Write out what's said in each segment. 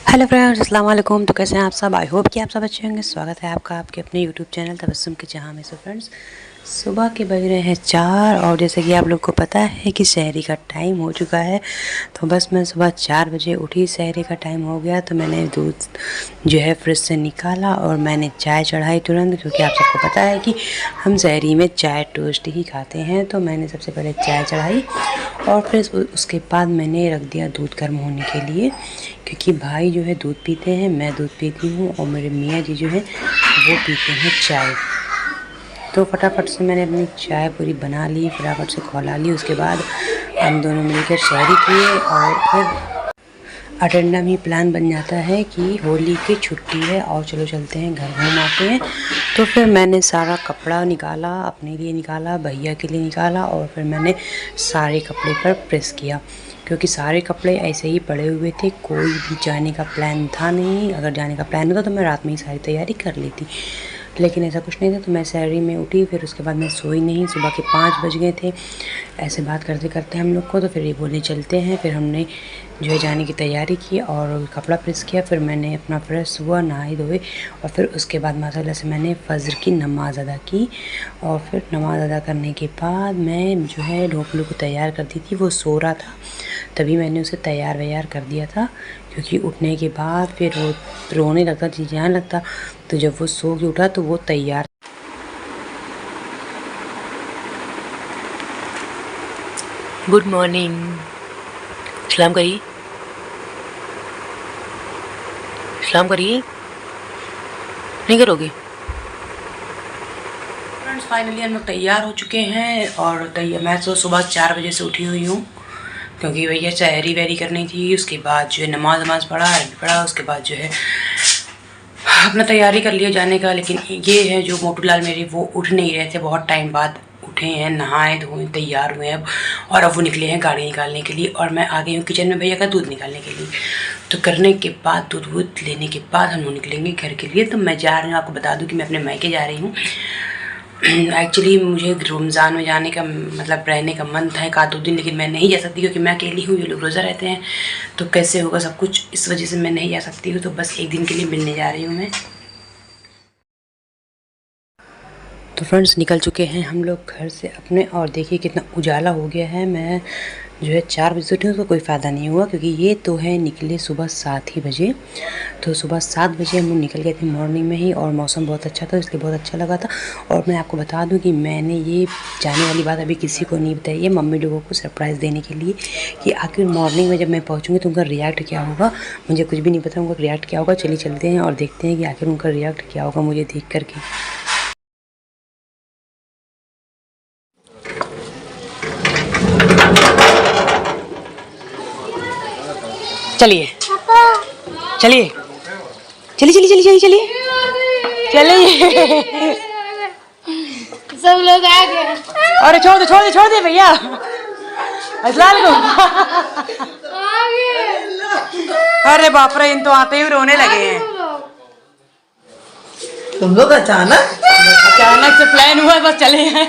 Hello friends, अस्सलाम वालेकुम। तो कैसे हैं आप सब? आई होप कि आप सब अच्छे होंगे। स्वागत है आपका आपके अपने यूट्यूब चैनल तबस्सुम के जहाँ में। सो फ्रेंड्स, सुबह के बज रहे हैं 4 और जैसे कि आप लोग को पता है कि सहरी का टाइम हो चुका है। तो बस मैं सुबह 4 बजे उठी, सहरी का टाइम हो गया तो मैंने दूध जो है फ्रिज से निकाला और मैंने चाय चढ़ाई तुरंत, क्योंकि आप सबको पता है कि हम सहरी में चाय टोस्ट ही खाते हैं। तो मैंने सबसे पहले चाय चढ़ाई और फिर उसके बाद मैंने रख दिया दूध गर्म होने के लिए, क्योंकि भाई जो है दूध पीते हैं, मैं दूध पीती हूँ और मेरे मियाँ जी जो है वो पीते हैं चाय। तो फटाफट से मैंने अपनी चाय पूरी बना ली, फटाफट से खौला ली। उसके बाद हम दोनों मिलकर सहरी किए और फिर अटेंडम ही प्लान बन जाता है कि होली की छुट्टी है और चलो चलते हैं घर घूम आते हैं। तो फिर मैंने सारा कपड़ा निकाला, अपने लिए निकाला, भैया के लिए निकाला और फिर मैंने सारे कपड़े पर प्रेस किया, क्योंकि सारे कपड़े ऐसे ही पड़े हुए थे। कोई भी जाने का प्लान था नहीं। अगर जाने का प्लान होता तो मैं रात में ही सारी तैयारी कर लेती, लेकिन ऐसा कुछ नहीं था। तो मैं सहरी में उठी, फिर उसके बाद मैं सोई नहीं। सुबह के 5 बज गए थे ऐसे बात करते करते हम लोग को। तो फिर ये बोले चलते हैं। फिर हमने जो है जाने की तैयारी की और कपड़ा प्रेस किया। फिर मैंने अपना फ्रेश हुआ, नहाए धोए और फिर उसके बाद माशाल्लाह से मैंने फ़ज्र की नमाज़ अदा की। और फिर नमाज़ अदा करने के बाद मैं जो है ढोकलू को तैयार करती थी। वो सो रहा था, तभी मैंने उसे तैयार वैयार कर दिया था, क्योंकि उठने के बाद फिर वो रोने लगता, चिल्लाने लगता। तो जब वो सो के उठा तो वो तैयार। गुड मॉर्निंग, सलाम करिए, सलाम करिए। नहीं करोगे? फ्रेंड्स, फाइनली हम लोग तैयार हो चुके हैं और मैं तो सुबह 4 बजे से उठी हुई हूँ, क्योंकि भैया सहरी वहरी करनी थी। उसके बाद जो है नमाज पढ़ा। उसके बाद जो है अपना तैयारी कर लिया जाने का। लेकिन ये है जो मोटू लाल मेरे, वो उठ नहीं रहे थे। बहुत टाइम बाद उठे हैं, नहाए धोए तैयार हुए हैं और अब वो निकले हैं गाड़ी निकालने के लिए। और मैं आ गई हूँ किचन में भैया का दूध निकालने के लिए। तो करने के बाद दूध वूध लेने के बाद हम लोग निकलेंगे घर के लिए। तो मैं जा रही हूँ, आपको बता दूँ कि मैं अपने मायके जा रही हूँ। एक्चुअली मुझे रमज़ान में जाने का मतलब रहने का मन था 1-2 दिन, लेकिन मैं नहीं जा सकती क्योंकि मैं अकेली हूँ। ये लोग रोज़ा रहते हैं, तो कैसे होगा सब कुछ, इस वजह से मैं नहीं जा सकती हूँ। तो बस एक दिन के लिए मिलने जा रही हूँ मैं। तो फ्रेंड्स, निकल चुके हैं हम लोग घर से अपने और देखिए कितना उजाला हो गया है। मैं जो है 4 बजे उठी हूँ तो कोई फ़ायदा नहीं हुआ, क्योंकि ये तो है निकले सुबह 7 ही बजे। तो सुबह 7 बजे हम लोग निकल गए थे मॉर्निंग में ही, और मौसम बहुत अच्छा था इसलिए बहुत अच्छा लगा था। और मैं आपको बता दूं कि मैंने ये जाने वाली बात अभी किसी को नहीं बताई है, मम्मी लोगों को सरप्राइज़ देने के लिए, कि आखिर मॉर्निंग में जब मैं पहुँचूँगी तो उनका रिएक्ट क्या होगा। मुझे कुछ भी नहीं पता उनका रिएक्ट क्या होगा। चलिए चलते हैं और देखते हैं कि आखिर उनका रिएक्ट क्या होगा मुझे देख करके। चलिए चलिए चलिए चलिए चलिए चलिए चलिए सब लोग आ गए। अरे छोड़ दे भैया, असलाम को। अरे बाप रे, इन तो आते ही रोने लगे हैं। तुम लोग अचानक से प्लान हुआ, बस चले हैं।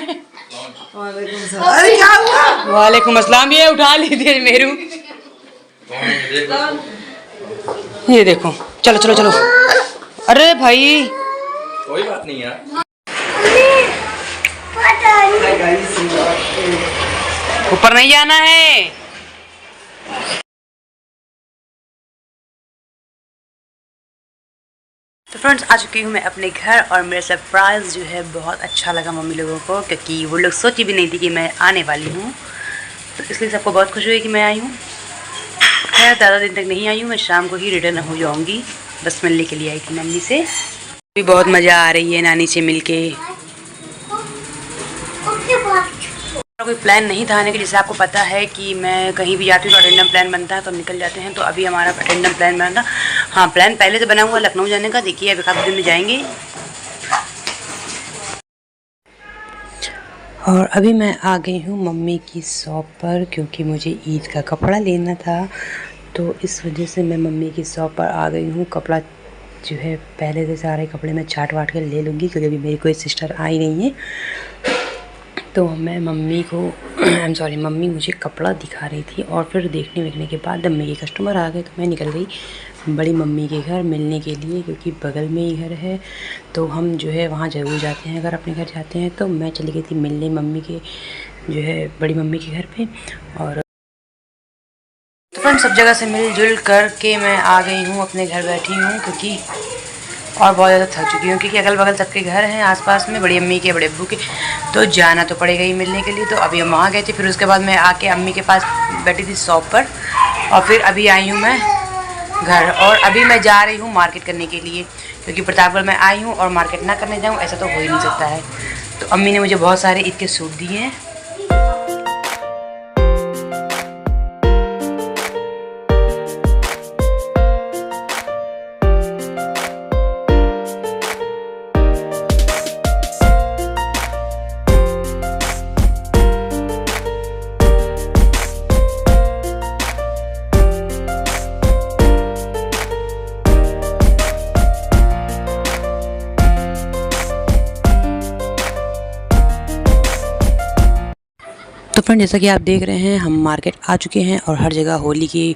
अरे क्या हुआ? वालेकुम अस्सलाम। ये उठा ली थी मेरू, ये देखो। चलो चलो चलो। अरे भाई कोई बात नहीं यार, ऊपर नहीं जाना है। तो फ्रेंड्स, आ चुकी हूँ मैं अपने घर और मेरा सरप्राइज़ जो है बहुत अच्छा लगा मम्मी लोगों को, क्योंकि वो लोग सोची भी नहीं थी कि मैं आने वाली हूँ। तो इसलिए सबको बहुत खुशी हुई कि मैं आई हूँ। खैर, ज़्यादा दिन तक नहीं आई हूँ, मैं शाम को ही रिटर्न हो जाऊँगी। बस मिलने के लिए आई थी मम्मी से। भी बहुत मज़ा आ रही है नानी से मिलके। कोई प्लान नहीं था आने के, जैसे आपको पता है कि मैं कहीं भी जाती हूँ तो अटेंडम प्लान बनता है तो हम निकल जाते हैं। तो अभी हमारा अटेंडम प्लान बना था। हाँ, प्लान पहले से बना हुआ लखनऊ जाने का। देखिए अभी काफ़ी दिन में जाएंगे। और अभी मैं आ गई हूँ मम्मी की शॉप पर, क्योंकि मुझे ईद का कपड़ा लेना था। तो इस वजह से मैं मम्मी की शॉप पर आ गई हूँ। कपड़ा जो है पहले से सारे कपड़े मैं छाट वाट कर ले लूँगी, क्योंकि अभी मेरी कोई सिस्टर आई नहीं है। तो मैं मम्मी को आई एम सॉरी, मम्मी मुझे कपड़ा दिखा रही थी और फिर देखने के बाद जब मेरे कस्टमर आ गए तो मैं निकल गई बड़ी मम्मी के घर मिलने के लिए, क्योंकि बगल में ही घर है तो हम जो है वहाँ ज़रूर जाते हैं। अगर अपने घर जाते हैं तो मैं चली गई थी मिलने मम्मी के जो है बड़ी मम्मी के घर पे। और तो फ्रेंड सब जगह से मिलजुल करके मैं आ गई हूँ, अपने घर बैठी हूँ, क्योंकि और बहुत ज़्यादा थक चुकी हूँ, क्योंकि अगल बगल सबके घर हैं आसपास में, बड़ी अम्मी के बड़े अब्बू के, तो जाना तो पड़ेगा ही मिलने के लिए। तो अभी हम वहाँ गए थे, फिर उसके बाद मैं आके अम्मी के पास बैठी थी शॉप पर, और फिर अभी आई हूँ मैं घर। और अभी मैं जा रही हूँ मार्केट करने के लिए, क्योंकि प्रतापगढ़ में आई हूँ और मार्केट ना करने जाऊँ ऐसा तो हो ही नहीं सकता है। तो अम्मी ने मुझे बहुत सारे ईद के सूट दिए हैं। तो फ्रेंड जैसा कि आप देख रहे हैं हम मार्केट आ चुके हैं और हर जगह होली की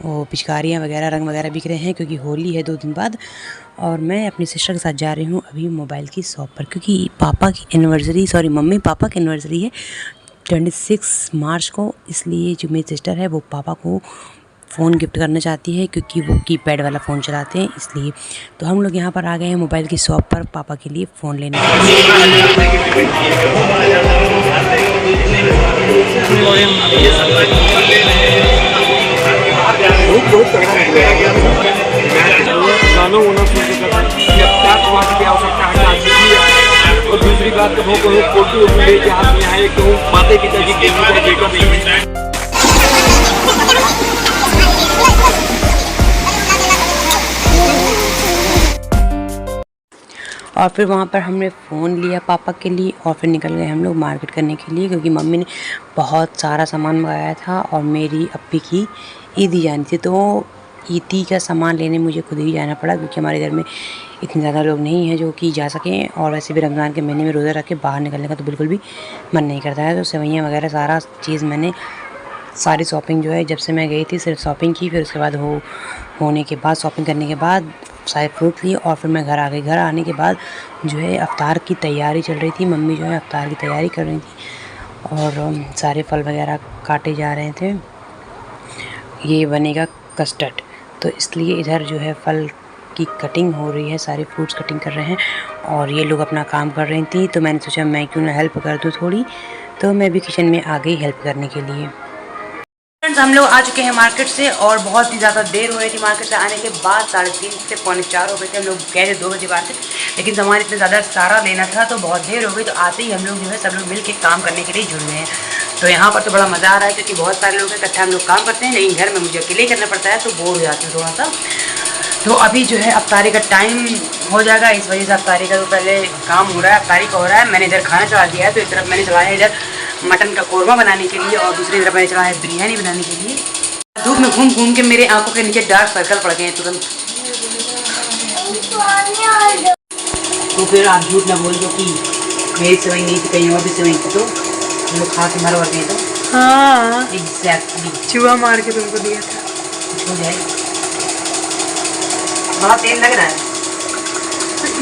वो पिचकारियाँ वगैरह रंग वगैरह बिक रहे हैं, क्योंकि होली है 2 दिन बाद। और मैं अपनी सिस्टर के साथ जा रही हूँ अभी मोबाइल की शॉप पर, क्योंकि मम्मी पापा की एनिवर्सरी है 26 मार्च को, इसलिए जो मेरी सिस्टर है वो पापा को फ़ोन गिफ्ट करना चाहती है, क्योंकि वो कीपैड वाला फ़ोन चलाते हैं इसलिए। तो हम लोग यहाँ पर आ गए हैं मोबाइल की शॉप पर पापा के लिए फ़ोन लेने के और दूसरी बात फोटो लेके हाथ में आए तो माता पिता जी के और फिर वहाँ पर हमने फ़ोन लिया पापा के लिए और फिर निकल गए हम लोग मार्केट करने के लिए, क्योंकि मम्मी ने बहुत सारा सामान मंगाया था और मेरी अप्पी की ईदी जानी थी, तो ईदी का सामान लेने मुझे खुद ही जाना पड़ा, क्योंकि हमारे घर में इतने ज़्यादा लोग नहीं हैं जो कि जा सकें। और वैसे भी रमज़ान के महीने में रोज़ा रख के बाहर निकलने का तो बिल्कुल भी मन नहीं करता है। तो सेवइयाँ वगैरह सारा चीज़ मैंने सारी शॉपिंग जो है जब से मैं गई थी सिर्फ शॉपिंग की, फिर उसके बाद होने के बाद शॉपिंग करने के बाद सारे फ्रूट लिए और फिर मैं घर आ गई। घर आने के बाद जो है अफ्तार की तैयारी चल रही थी, मम्मी जो है अफ्तार की तैयारी कर रही थी और सारे फल वगैरह काटे जा रहे थे। ये बनेगा कस्टर्ड, तो इसलिए इधर जो है फल की कटिंग हो रही है, सारे फ्रूट्स कटिंग कर रहे हैं और ये लोग अपना काम कर रही थी। तो मैंने सोचा मैं क्यों ना हेल्प कर दूँ थोड़ी, तो मैं भी किचन में आ गई हेल्प करने के लिए। फ्रेंड्स हम लोग आ चुके हैं मार्केट से और बहुत ही ज़्यादा देर हो रही थी मार्केट से आने के बाद, 3:30 से 3:45 हो गए थे। हम लोग गए थे 2 बजे बाहर से, लेकिन सामान इतना ज़्यादा सारा लेना था तो बहुत देर हो गई। तो आते ही हम लोग जो है सब लोग मिल के काम करने के लिए जुड़ गए हैं। तो यहाँ पर तो बड़ा मज़ा आ रहा है, क्योंकि बहुत सारे लोग इकट्ठा हम लोग काम करते हैं, लेकिन घर में मुझे अकेले करना पड़ता है तो बोर हो जाती हूँ थोड़ा सा। तो अभी जो है अफ्तारी का टाइम हो जाएगा, इस वजह से अफ्तारी का तो पहले काम हो रहा है, अफ्तारी का हो रहा है। मैंने इधर खाना चढ़ा दिया है, तो एक तरफ मैंने चढ़ाया है इधर मटन का कोरमा बनाने के लिए और दूसरी तरफ मैंने चढ़ाया है बिरयानी बनाने के लिए। धूप में घूम घूम के मेरे आंखों के नीचे डार्क सर्कल पड़ गए हैं तुरंत। तो फिर आप झूठ ना बोल दो कि मेरी सेवई नहीं थी, कहीं और भी सेवई थी, तो हम लोग खा के मर वर गए। तो हाँ एग्जैक्टली चूहा मार के तुमको दिया था। कुछ हो जाए, बड़ा तेल लग रहा है।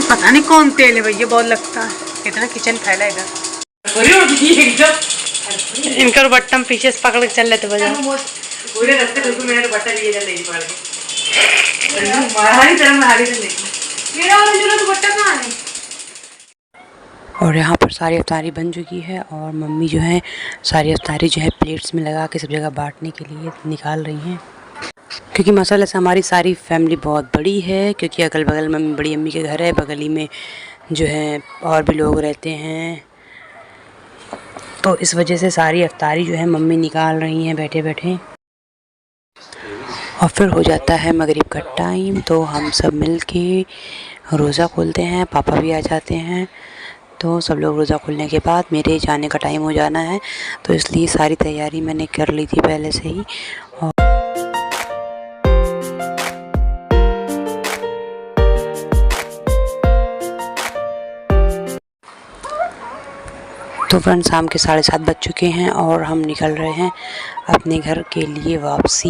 पता नहीं कौन तेल है भैया, बहुत लगता है। कितना किचन फैला इधर। इनका बट्टम पीछे से पकड़ के चल रहे थे बजा पूरे रास्ते बिल्कुल मैंने बट्टा लिए चल रही पकड़ के महारानी तरह महारानी से लेके मेरा वाला जो तो बट्टा कहाँ है। और यहाँ पर सारी अफ्तारी बन चुकी है और मम्मी जो है सारी अफ्तारी जो है प्लेट्स में लगा के सब जगह बांटने के लिए निकाल रही हैं, क्योंकि माशाल्लाह से हमारी सारी फैमिली बहुत बड़ी है, क्योंकि अगल बगल में बड़ी अम्मी के घर है, बगल ही में जो है और भी लोग रहते हैं। तो इस वजह से सारी अफ्तारी जो है मम्मी निकाल रही हैं बैठे बैठे। और फिर हो जाता है मगरिब का टाइम, तो हम सब मिल के रोज़ा खोलते हैं, पापा भी आ जाते हैं। तो सब लोग रोज़ा खोलने के बाद मेरे जाने का टाइम हो जाना है, तो इसलिए सारी तैयारी मैंने कर ली थी पहले से ही। तो फ्रेंड्स शाम के 7:30 बज चुके हैं और हम निकल रहे हैं अपने घर के लिए वापसी।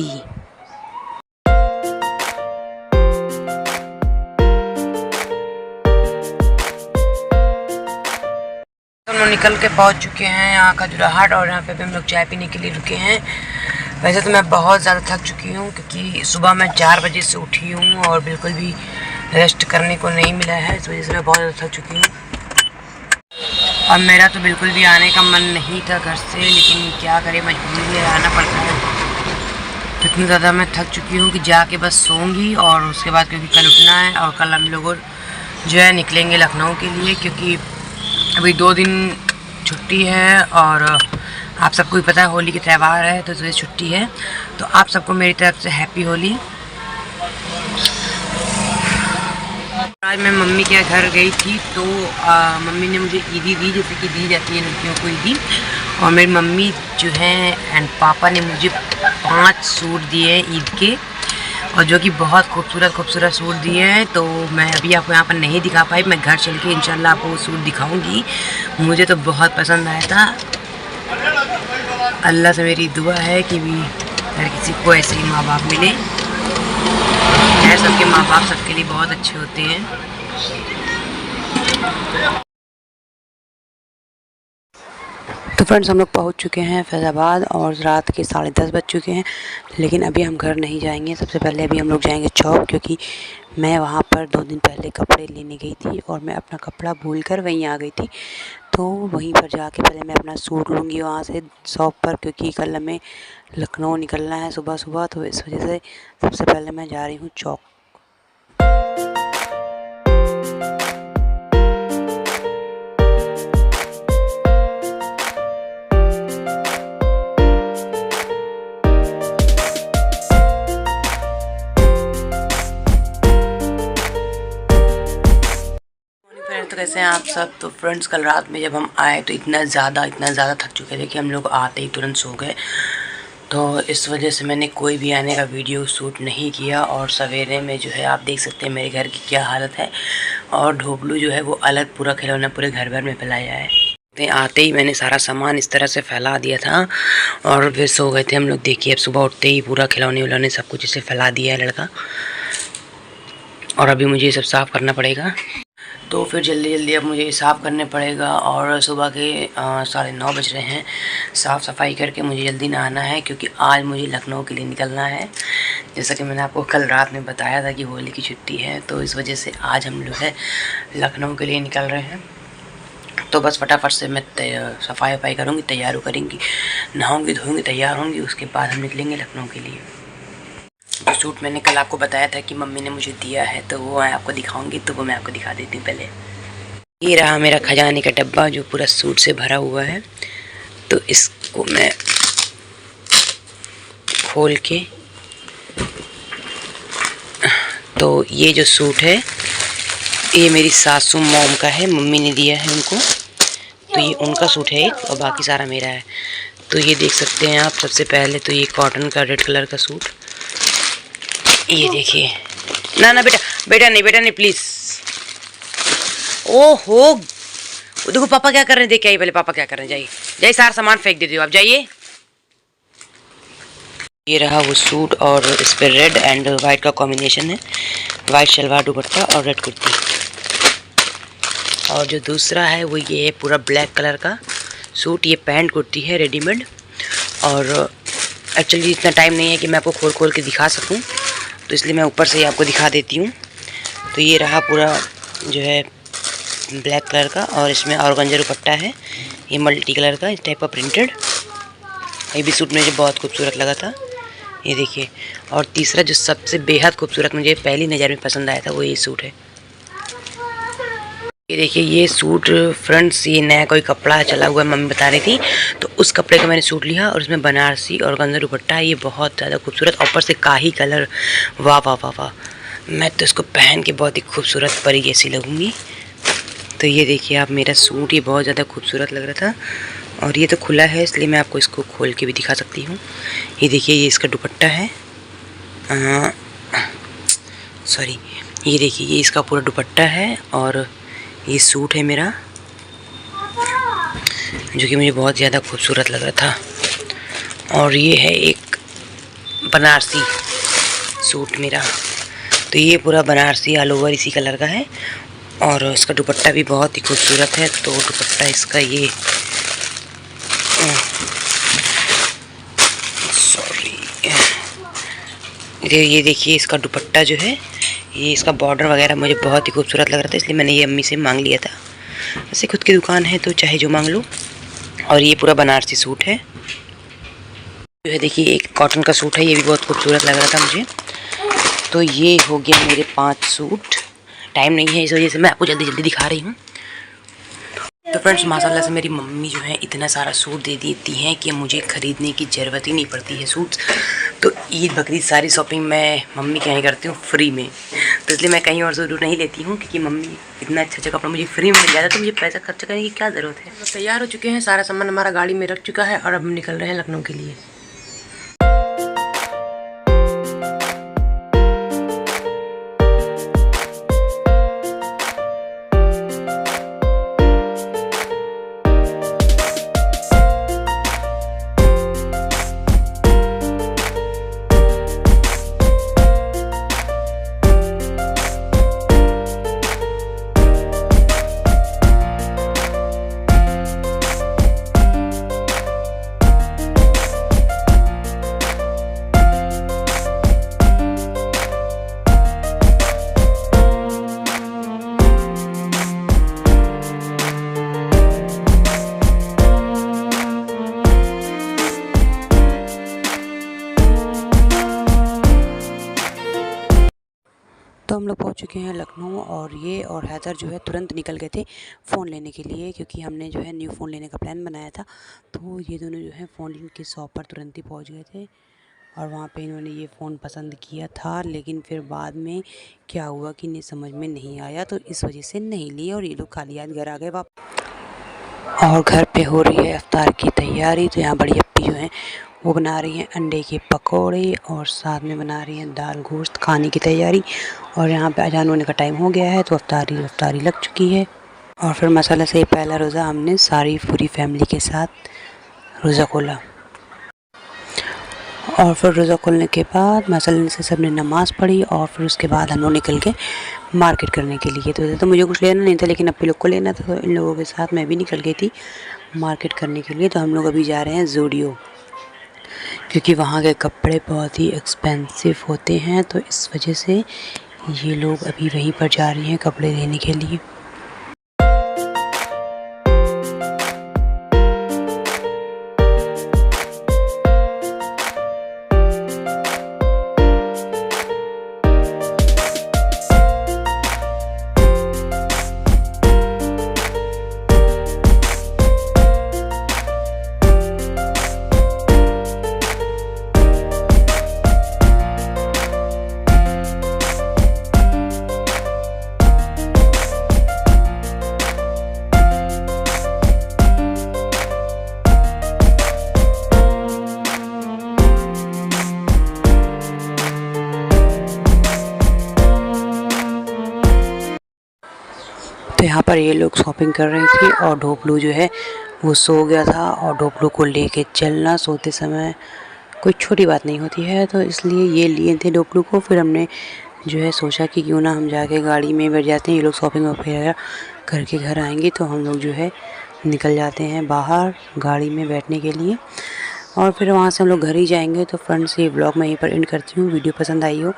हम लोग निकल के पहुंच चुके हैं यहाँ खजुराहोट और यहाँ पे भी हम लोग चाय पीने के लिए रुके हैं। वैसे तो मैं बहुत ज़्यादा थक चुकी हूँ क्योंकि सुबह मैं 4 बजे से उठी हूँ और बिल्कुल भी रेस्ट करने को नहीं मिला है, इस वजह से मैं बहुत ज़्यादा थक चुकी हूँ। अब मेरा तो बिल्कुल भी आने का मन नहीं था घर से, लेकिन क्या करें, मजबूरी में आना पड़ता है। इतनी ज़्यादा मैं थक चुकी हूँ कि जाके बस सोऊंगी और उसके बाद क्योंकि कल उठना है और कल हम लोग जो है निकलेंगे लखनऊ के लिए, क्योंकि अभी 2 दिन छुट्टी है और आप सबको भी पता है होली के त्यौहार है तो इस वजह से छुट्टी है। तो आप सबको मेरी तरफ से हैप्पी होली। आज मैं मम्मी के घर गई थी तो मम्मी ने मुझे ईदी दी, जैसे कि दी जाती है लड़कियों को ईदी, और मेरी मम्मी जो है एंड पापा ने मुझे 5 सूट दिए ईद के, और जो कि बहुत खूबसूरत सूट दिए हैं। तो मैं अभी आपको यहाँ पर नहीं दिखा पाई, मैं घर चल के इंशाल्लाह आपको वो सूट दिखाऊंगी। मुझे तो बहुत पसंद आया था। अल्लाह से मेरी दुआ है कि भी हर किसी को ऐसे ही माँ बाप मिले। सबके माँ बाप सबके लिए बहुत अच्छे होते हैं। तो फ्रेंड्स हम लोग पहुँच चुके हैं फैज़ाबाद और रात के 10:30 बज चुके हैं, लेकिन अभी हम घर नहीं जाएंगे। सबसे पहले अभी हम लोग जाएंगे चौक, क्योंकि मैं वहाँ पर 2 दिन पहले कपड़े लेने गई थी और मैं अपना कपड़ा भूलकर वहीं आ गई थी। तो वहीं पर जाके पहले मैं अपना सूट लूँगी वहाँ से शॉप पर, क्योंकि कल हमें लखनऊ निकलना है सुबह। तो इस वजह से सबसे पहले मैं जा रही हूँ चौक। तो कैसे हैं आप सब। तो फ्रेंड्स कल रात में जब हम आए तो इतना ज़्यादा थक चुके थे कि हम लोग आते ही तुरंत सो गए। तो इस वजह से मैंने कोई भी आने का वीडियो शूट नहीं किया। और सवेरे में जो है आप देख सकते हैं मेरे घर की क्या हालत है, और ढोबलू जो है वो अलग पूरा खिलौना पूरे घर भर में फैलाया है। आते ही मैंने सारा सामान इस तरह से फैला दिया था और फिर सो गए थे हम लोग। देखिए अब सुबह उठते ही पूरा खिलौने उलौने सब कुछ इसे फैला दिया है लड़का, और अभी मुझे ये सब साफ़ करना पड़ेगा। तो फिर जल्दी अब मुझे साफ़ करने पड़ेगा। और सुबह के 9:30 बज रहे हैं। साफ़ सफाई करके मुझे जल्दी नहाना है, क्योंकि आज मुझे लखनऊ के लिए निकलना है। जैसा कि मैंने आपको कल रात में बताया था कि होली की छुट्टी है, तो इस वजह से आज हम लोग है लखनऊ के लिए निकल रहे हैं। तो बस फटाफट से मैं सफाई वफाई करूँगी, तैयार करेंगी, नहाऊँगी धोऊँगी, तैयार होंगी, उसके बाद हम निकलेंगे लखनऊ के लिए। जो सूट मैंने कल आपको बताया था कि मम्मी ने मुझे दिया है, तो वो मैं आपको दिखाऊंगी। तो वो मैं आपको दिखा देती हूँ। पहले ये रहा मेरा खजाने का डब्बा जो पूरा सूट से भरा हुआ है। तो इसको मैं खोल के, तो ये जो सूट है ये मेरी सासू मॉम का है, मम्मी ने दिया है उनको। तो ये उनका सूट है एक, और बाकी सारा मेरा है। तो ये देख सकते हैं आप। सबसे पहले तो ये कॉटन का रेड कलर का सूट, ये देखिए। ना बेटा नहीं प्लीज। ओहो देखो पापा क्या कर रहे हैं, देख आइए पहले पापा क्या कर रहे हैं। जाइए सारा सामान फेंक दे दो आप, जाइए। ये रहा वो सूट, और इस पर रेड एंड वाइट का कॉम्बिनेशन है। वाइट शलवार दुपट्टा और रेड कुर्ती। और जो दूसरा है वो ये है पूरा ब्लैक कलर का सूट। ये पैंट कुर्ती है रेडीमेड। और एक्चुअली इतना टाइम नहीं है कि मैं आपको खोल के दिखा सकूं, तो इसलिए मैं ऊपर से ही आपको दिखा देती हूँ। तो ये रहा पूरा जो है ब्लैक कलर का, और इसमें ऑर्गेन्जा दुपट्टा है, ये मल्टी कलर का, इस टाइप का प्रिंटेड। ये भी सूट मुझे बहुत खूबसूरत लगा था, ये देखिए। और तीसरा जो सबसे बेहद खूबसूरत मुझे पहली नज़र में पसंद आया था वो ये सूट है। ये देखिए ये सूट फ्रेंड्स, ये नया कोई कपड़ा चला हुआ है, मम्मी बता रही थी। तो उस कपड़े का मैंने सूट लिया, और उसमें बनारसी और ऑर्गेन्जा दुपट्टा है। ये बहुत ज़्यादा खूबसूरत, ऊपर से काही कलर, वाह वाह वाह वाह। मैं तो इसको पहन के बहुत ही खूबसूरत परी जैसी लगूंगी। तो ये देखिए आप मेरा सूट, ये बहुत ज़्यादा खूबसूरत लग रहा था। और ये तो खुला है इसलिए मैं आपको इसको खोल के भी दिखा सकती हूँ। ये देखिए ये इसका दुपट्टा है, सॉरी, ये देखिए ये इसका पूरा दुपट्टा है, और ये सूट है मेरा। जो कि मुझे बहुत ज़्यादा खूबसूरत लग रहा था। और ये है एक बनारसी सूट मेरा, तो ये पूरा बनारसी ऑल ओवर इसी कलर का है और इसका दुपट्टा भी बहुत ही खूबसूरत है। तो दुपट्टा इसका ये ये देखिए, इसका दुपट्टा जो है, ये इसका बॉर्डर वगैरह मुझे बहुत ही खूबसूरत लग रहा था, इसलिए मैंने ये अम्मी से मांग लिया था। वैसे खुद की दुकान है तो चाहे जो मांग लो। और ये पूरा बनारसी सूट है जो है, देखिए एक कॉटन का सूट है, ये भी बहुत खूबसूरत लग रहा था मुझे। तो ये हो गया मेरे 5 सूट। टाइम नहीं है इस वजह से मैं आपको जल्दी जल्दी दिखा रही हूँ। तो फ्रेंड्स, माशाल्लाह से मेरी मम्मी जो है इतना सारा सूट दे देती हैं कि मुझे ख़रीदने की ज़रूरत ही नहीं पड़ती है सूट। तो ईद बकरीद सारी शॉपिंग मैं मम्मी के यहाँ करती हूँ फ्री में। तो इसलिए मैं कहीं और से दूर नहीं लेती हूँ, क्योंकि मम्मी इतना अच्छा कपड़ा मुझे फ्री में मिल जाता है, तो मुझे पैसा खर्च करने की क्या ज़रूरत है। तो तैयार हो चुके हैं, सारा सामान हमारा गाड़ी में रख चुका है और अब हम निकल रहे हैं लखनऊ के लिए। तो हम लोग पहुंच चुके हैं लखनऊ और ये और हैदर जो है तुरंत निकल गए थे फ़ोन लेने के लिए, क्योंकि हमने जो है न्यू फ़ोन लेने का प्लान बनाया था। तो ये दोनों जो है फ़ोन की शॉप पर तुरंत ही पहुंच गए थे और वहाँ पे इन्होंने ये फ़ोन पसंद किया था, लेकिन फिर बाद में क्या हुआ कि इन्हें समझ में नहीं आया, तो इस वजह से नहीं लिए और ये लोग खाली हाथ घर आ गए वापस। और घर पे हो रही है इफ्तार की तैयारी। तो यहाँ बड़ी अप्पी जो हैं वो बना रही हैं अंडे के पकोड़े और साथ में बना रही हैं दाल गोश्त खाने की तैयारी। और यहाँ पे अजान होने का टाइम हो गया है, तो अफ्तारी लग चुकी है। और फिर मसाला से पहला रोज़ा हमने सारी पूरी फैमिली के साथ रोज़ा खोला। और फिर रोज़ा खोलने के बाद मसाले से सब ने नमाज़ पढ़ी और फिर उसके बाद हम लोग निकल गए मार्केट करने के लिए। तो मुझे कुछ लेना नहीं था, लेकिन अप्पी लोग को लेना था, तो इन लोगों के साथ मैं भी निकल गई थी मार्केट करने के लिए। तो हम लोग अभी जा रहे हैं ज़ूडियो, क्योंकि वहाँ के कपड़े बहुत ही एक्सपेंसिव होते हैं, तो इस वजह से ये लोग अभी वहीं पर जा रही हैं कपड़े लेने के लिए। तो यहाँ पर ये लोग शॉपिंग कर रही थी और ढोपलू जो है वो सो गया था, और ढोपलू को लेके चलना सोते समय कोई छोटी बात नहीं होती है, तो इसलिए ये लिए थे ढोपलू को। फिर हमने जो है सोचा कि क्यों ना हम जाके गाड़ी में बैठ जाते हैं, ये लोग शॉपिंग वगैरह करके घर आएंगे, तो हम लोग जो है निकल जाते हैं बाहर गाड़ी में बैठने के लिए। और फिर वहाँ से हम लोग घर ही जाएंगे। तो फ्रेंड्स, ये व्लॉग मैं यहीं पर एंड करती हूँ। वीडियो पसंद आई हो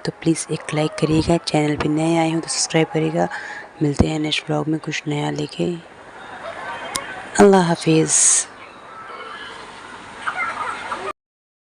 तो प्लीज़ एक लाइक करिएगा, चैनल पे नए आए हो तो सब्सक्राइब करिएगा। मिलते हैं नेक्स्ट व्लॉग में कुछ नया लेके। अल्लाह हाफिज़।